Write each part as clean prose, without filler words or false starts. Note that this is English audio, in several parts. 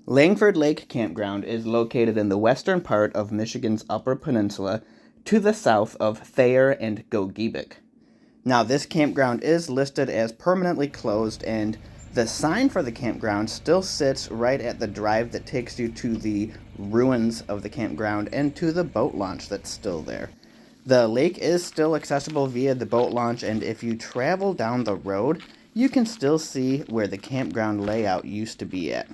Langford Lake Campground is located in the western part of Michigan's Upper Peninsula to the south of Thayer and Gogebic. Now, this campground is listed as permanently closed, and the sign for the campground still sits right at the drive that takes you to the ruins of the campground and to the boat launch that's still there. The lake is still accessible via the boat launch, and if you travel down the road, you can still see where the campground layout used to be at.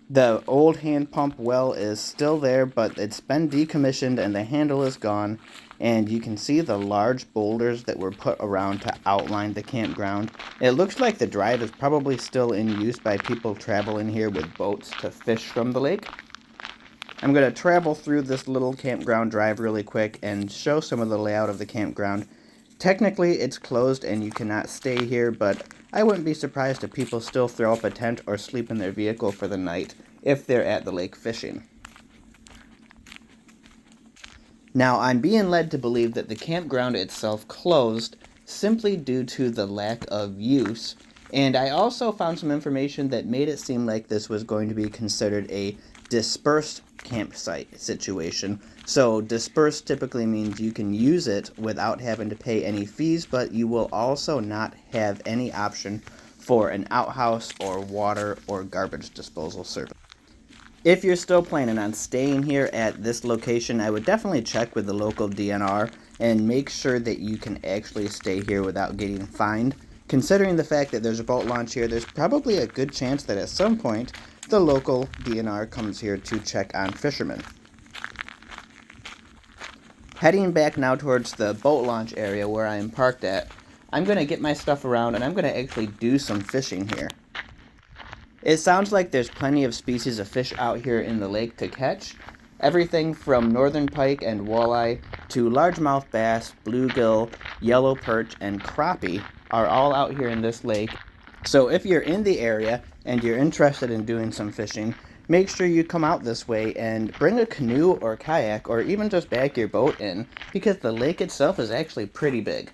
The old hand pump well is still there, but it's been decommissioned and the handle is gone, and you can see the large boulders that were put around to outline the campground. It looks like the drive is probably still in use by people traveling here with boats to fish from the lake. I'm going to travel through this little campground drive really quick and show some of the layout of the campground. Technically, it's closed and you cannot stay here, but I wouldn't be surprised if people still throw up a tent or sleep in their vehicle for the night if they're at the lake fishing. Now, I'm being led to believe that the campground itself closed simply due to the lack of use, and I also found some information that made it seem like this was going to be considered a dispersed campsite situation. So dispersed typically means you can use it without having to pay any fees, but you will also not have any option for an outhouse or water or garbage disposal service. If you're still planning on staying here at this location, I would definitely check with the local DNR and make sure that you can actually stay here without getting fined. Considering the fact that there's a boat launch here, there's probably a good chance that at some point the local DNR comes here to check on fishermen. Heading back now towards the boat launch area where I am parked at, I'm going to get my stuff around and I'm going to actually do some fishing here. It sounds like there's plenty of species of fish out here in the lake to catch. Everything from northern pike and walleye to largemouth bass, bluegill, yellow perch, and crappie are all out here in this lake. So if you're in the area and you're interested in doing some fishing, make sure you come out this way and bring a canoe or kayak or even just back your boat in, because the lake itself is actually pretty big.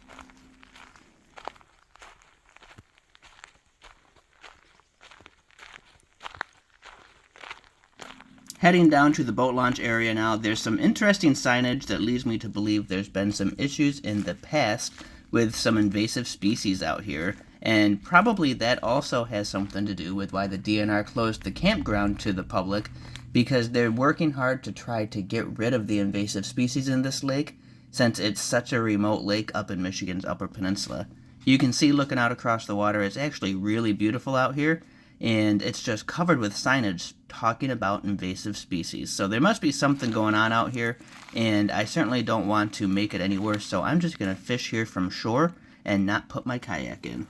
Heading down to the boat launch area now, there's some interesting signage that leads me to believe there's been some issues in the past with some invasive species out here, and probably that also has something to do with why the DNR closed the campground to the public, because they're working hard to try to get rid of the invasive species in this lake, since it's such a remote lake up in Michigan's Upper Peninsula. You can see looking out across the water, it's actually really beautiful out here, and it's just covered with signage talking about invasive species. So there must be something going on out here, and I certainly don't want to make it any worse, so I'm just going to fish here from shore and not put my kayak in.